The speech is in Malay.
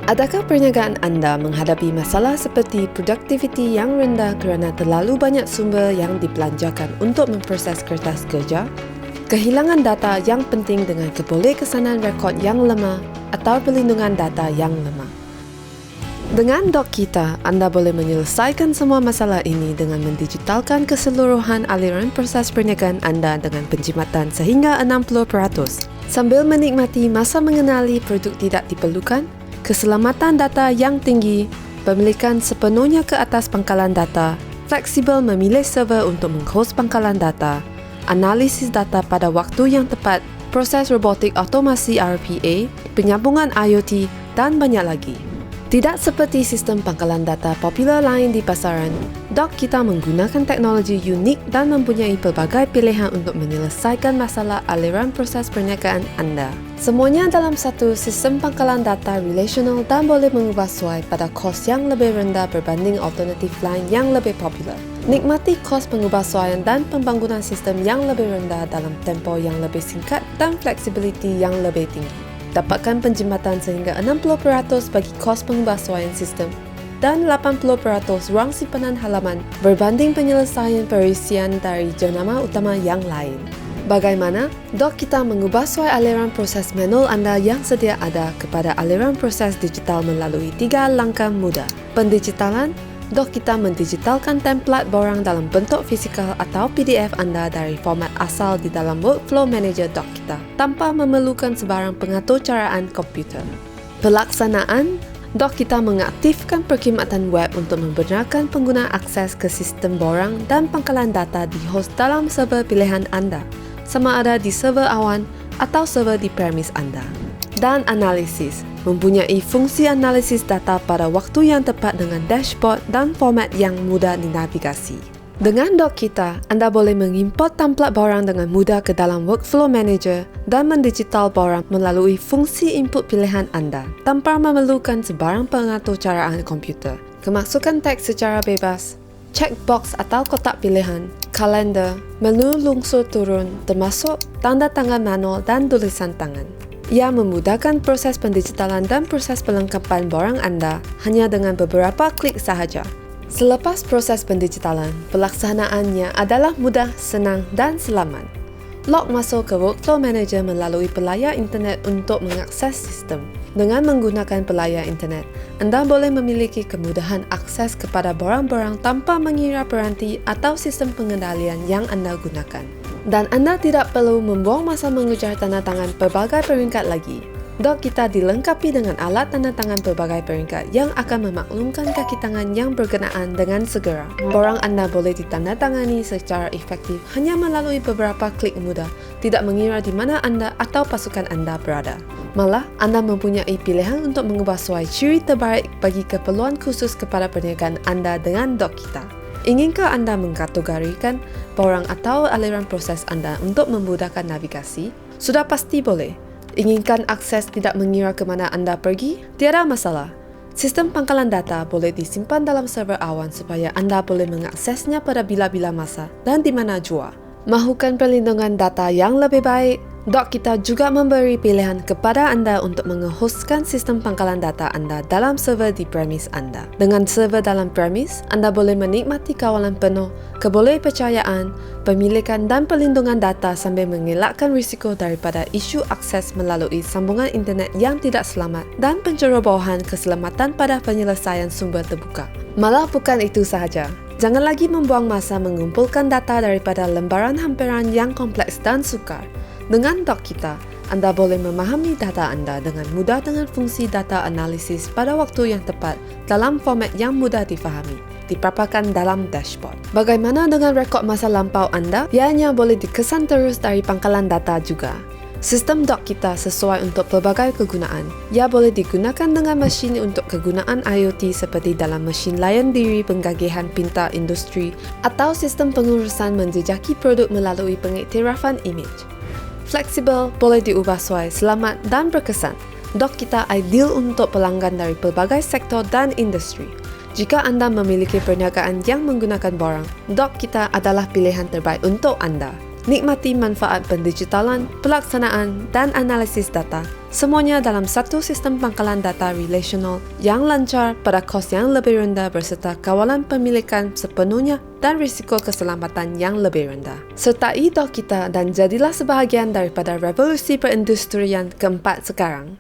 Adakah perniagaan anda menghadapi masalah seperti produktiviti yang rendah kerana terlalu banyak sumber yang dibelanjakan untuk memproses kertas kerja? Kehilangan data yang penting dengan kebolehkesanan rekod yang lemah atau perlindungan data yang lemah? Dengan DocKita, anda boleh menyelesaikan semua masalah ini dengan mendigitalkan keseluruhan aliran proses perniagaan anda dengan penjimatan sehingga 60%, sambil menikmati masa mengenali produk tidak diperlukan, keselamatan data yang tinggi, pemilikan sepenuhnya ke atas pangkalan data, fleksibel memilih server untuk menghost pangkalan data, analisis data pada waktu yang tepat, proses robotik otomasi RPA, penyambungan IoT dan banyak lagi. Tidak seperti sistem pangkalan data popular lain di pasaran, DocKita menggunakan teknologi unik dan mempunyai pelbagai pilihan untuk menyelesaikan masalah aliran proses perniagaan anda. Semuanya dalam satu sistem pangkalan data relational dan boleh mengubah sesuai pada kos yang lebih rendah berbanding alternatif lain yang lebih popular. Nikmati kos pengubahsuaian dan pembangunan sistem yang lebih rendah dalam tempoh yang lebih singkat dan fleksibiliti yang lebih tinggi. Dapatkan penjimatan sehingga 60% bagi kos pengubahsuaian sistem dan 80% ruang simpanan halaman berbanding penyelesaian perisian dari jenama utama yang lain. Bagaimana? DocKita mengubahsuai aliran proses manual anda yang sedia ada kepada aliran proses digital melalui 3 langkah mudah. Pendigitalan, DocKita mendigitalkan template borang dalam bentuk fizikal atau PDF anda dari format asal di dalam Workflow Manager DocKita tanpa memerlukan sebarang pengaturcaraan komputer. Pelaksanaan, DocKita mengaktifkan perkhidmatan web untuk membenarkan pengguna akses ke sistem borang dan pangkalan data di host dalam server pilihan anda, sama ada di server awan atau server di premis anda. Dan analisis, mempunyai fungsi analisis data pada waktu yang tepat dengan dashboard dan format yang mudah dinavigasi. Dengan DocKita, anda boleh mengimport template borang dengan mudah ke dalam Workflow Manager dan mendigital borang melalui fungsi input pilihan anda tanpa memerlukan sebarang pengaturcaraan komputer. Kemasukan teks secara bebas, checkbox atau kotak pilihan, kalender, menu lungsur turun termasuk tanda tangan manual dan tulisan tangan. Ia memudahkan proses pendigitalan dan proses pelengkapan borang anda hanya dengan beberapa klik sahaja. Selepas proses pendigitalan, pelaksanaannya adalah mudah, senang dan selamat. Log masuk ke Workflow Manager melalui pelayar internet untuk mengakses sistem. Dengan menggunakan pelayar internet, anda boleh memiliki kemudahan akses kepada borang-borang tanpa mengira peranti atau sistem pengendalian yang anda gunakan. Dan anda tidak perlu membuang masa mengujar tanda tangan pelbagai peringkat lagi. DocKita dilengkapi dengan alat tanda tangan pelbagai peringkat yang akan memaklumkan kaki tangan yang berkenaan dengan segera. Borang anda boleh ditandatangani secara efektif hanya melalui beberapa klik mudah, tidak mengira di mana anda atau pasukan anda berada. Malah, anda mempunyai pilihan untuk mengubah suai ciri terbaik bagi keperluan khusus kepada perniagaan anda dengan DocKita. Inginkah anda mengkategorikan borang atau aliran proses anda untuk memudahkan navigasi? Sudah pasti boleh. Inginkan akses tidak mengira ke mana anda pergi? Tiada masalah. Sistem pangkalan data boleh disimpan dalam server awan supaya anda boleh mengaksesnya pada bila-bila masa dan di mana jua. Mahukan perlindungan data yang lebih baik? DocKita juga memberi pilihan kepada anda untuk menghostkan sistem pangkalan data anda dalam server di premis anda. Dengan server dalam premis, anda boleh menikmati kawalan penuh, kebolehpercayaan, pemilikan dan perlindungan data sambil mengelakkan risiko daripada isu akses melalui sambungan internet yang tidak selamat dan pencerobohan keselamatan pada penyelesaian sumber terbuka. Malah bukan itu sahaja. Jangan lagi membuang masa mengumpulkan data daripada lembaran hampiran yang kompleks dan sukar. Dengan DocKita, anda boleh memahami data anda dengan mudah dengan fungsi data analisis pada waktu yang tepat dalam format yang mudah difahami, dipaparkan dalam dashboard. Bagaimana dengan rekod masa lampau anda? Ianya boleh dikesan terus dari pangkalan data juga. Sistem DocKita sesuai untuk pelbagai kegunaan. Ia boleh digunakan dengan mesin untuk kegunaan IoT seperti dalam mesin layan diri penggagihan pintar industri atau sistem pengurusan menjejaki produk melalui pengiktirafan imej. Fleksibel, boleh diubah sesuai, selamat dan berkesan. DocKita ideal untuk pelanggan dari pelbagai sektor dan industri. Jika anda memiliki perniagaan yang menggunakan borang, DocKita adalah pilihan terbaik untuk anda. Nikmati manfaat pendigitalan, pelaksanaan, dan analisis data. Semuanya dalam satu sistem pangkalan data relasional yang lancar pada kos yang lebih rendah berserta kawalan pemilikan sepenuhnya dan risiko keselamatan yang lebih rendah. Sertai doh kita dan jadilah sebahagian daripada revolusi perindustrian keempat sekarang.